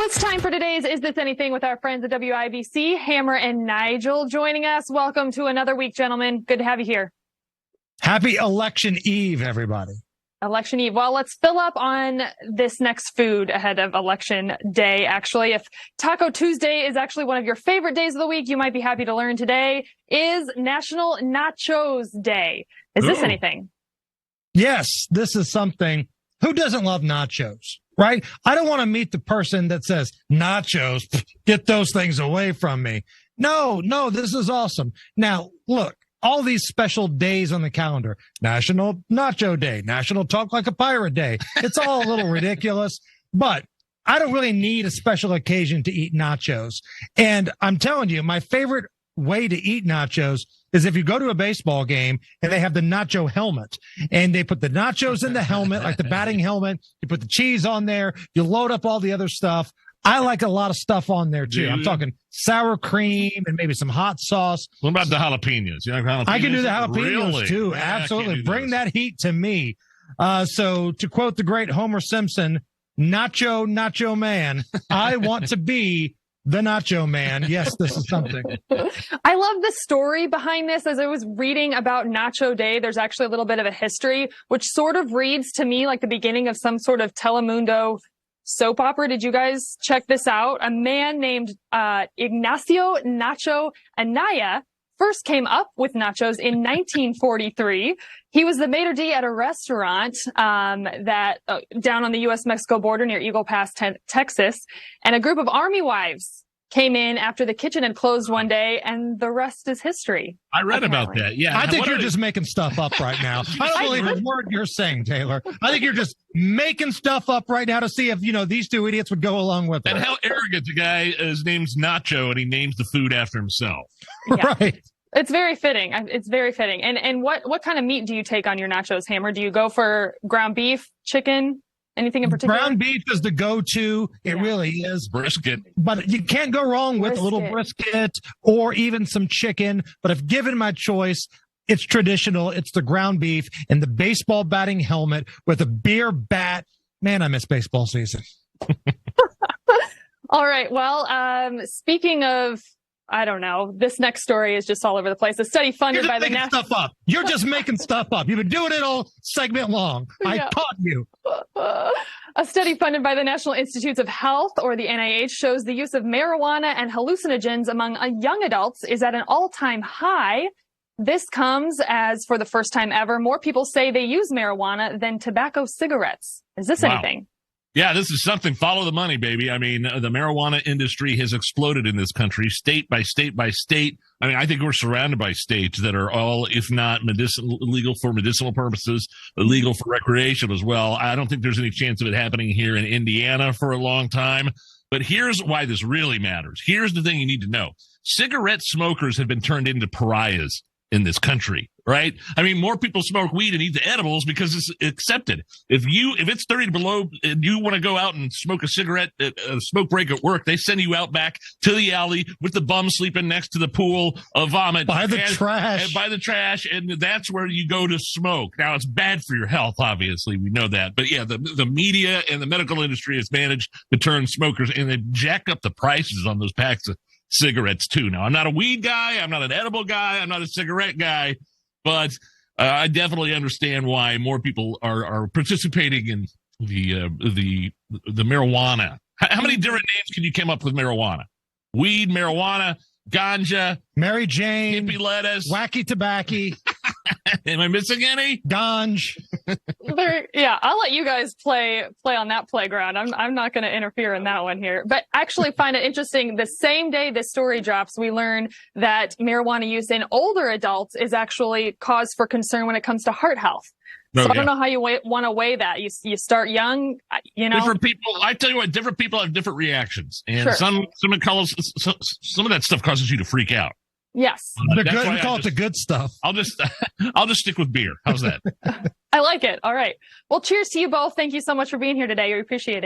It's time for today's Is This Anything with our friends at WIBC, Hammer and Nigel joining us. Welcome to another week, gentlemen. Good to have you here. Happy Election Eve, everybody. Election Eve. Well, let's fill up on this next food ahead of Election Day. Actually, if Taco Tuesday is actually one of your favorite days of the week, you might be happy to learn today is National Nachos Day. Is this anything? Yes, this is something. Who doesn't love nachos, right? I don't want to meet the person that says, nachos, get those things away from me. No, this is awesome. Now, look, all these special days on the calendar, National Nacho Day, National Talk Like a Pirate Day. It's all a little ridiculous, but I don't really need a special occasion to eat nachos. And I'm telling you, my favorite way to eat nachos is if you go to a baseball game and they have the nacho helmet and they put the nachos in the helmet, like the batting helmet, you put the cheese on there, you load up all the other stuff. I like a lot of stuff on there too. I'm talking sour cream and maybe some hot sauce. What about the jalapenos? You like jalapenos? I can do the jalapenos really? too. Yeah, absolutely. Bring that heat to me. So to quote the great Homer Simpson, Nacho Man, I want to be the Nacho Man. Yes, this is something. I love the story behind this. As I was reading about Nacho Day, there's actually a little bit of a history, which sort of reads to me like the beginning of some sort of Telemundo soap opera. Did you guys check this out? A man named Ignacio Nacho Anaya first came up with nachos in 1943. He was the maitre d' at a restaurant that down on the U.S.-Mexico border near Eagle Pass, Texas. And a group of army wives came in after the kitchen had closed one day, and the rest is history. I read about that. Yeah. I think you're just making stuff up right now. I don't believe a word you're saying, Taylor. I think you're just making stuff up right now to see if, these two idiots would go along with it. And how arrogant the guy, his name's Nacho, and he names the food after himself. Yeah. Right. It's very fitting. It's very fitting. And what kind of meat do you take on your nachos, Hammer? Do you go for ground beef, chicken, anything in particular? Ground beef is the go-to. It really is. Brisket. But you can't go wrong with a little brisket or even some chicken. But if given my choice, it's traditional. It's the ground beef and the baseball batting helmet with a beer bat. Man, I miss baseball season. All right. Well, speaking of, I don't know, this next story is just all over the place. A study funded by the National... stuff up. You're just making stuff up. You've been doing it all segment long. I caught you. A study funded by the National Institutes of Health, or the NIH, shows the use of marijuana and hallucinogens among young adults is at an all-time high. This comes as, for the first time ever, more people say they use marijuana than tobacco cigarettes. Is this anything? Yeah, this is something. Follow the money, baby. I mean, the marijuana industry has exploded in this country, state by state by state. I mean, I think we're surrounded by states that are all, if not legal for medicinal purposes, illegal for recreation as well. I don't think there's any chance of it happening here in Indiana for a long time. But here's why this really matters. Here's the thing you need to know. Cigarette smokers have been turned into pariahs in this country, right? I mean, more people smoke weed and eat the edibles because it's accepted. If it's 30 below and you want to go out and smoke a cigarette, a smoke break at work, they send you out back to the alley with the bum sleeping next to the pool of vomit. By the trash. And that's where you go to smoke. Now, it's bad for your health, obviously. We know that. But yeah, the media and the medical industry has managed to turn smokers, and they jack up the prices on those packs of cigarettes too. Now, I'm not a weed guy, I'm not an edible guy, I'm not a cigarette guy, but I definitely understand why more people are participating in the marijuana. How many different names can you come up with marijuana? Weed, marijuana, ganja, Mary Jane, hippie lettuce, wacky tobacco. Am I missing any? Ganj. Yeah, I'll let you guys play on that playground. I'm not going to interfere in that one here. But actually find it interesting. The same day this story drops, we learn that marijuana use in older adults is actually cause for concern when it comes to heart health. So I don't know how you want to weigh that. You start young, Different people. I tell you what, different people have different reactions, and some of that stuff causes you to freak out. Yes, we call it the good stuff. I'll just stick with beer. How's that? I like it. All right. Well, cheers to you both. Thank you so much for being here today. We appreciate it.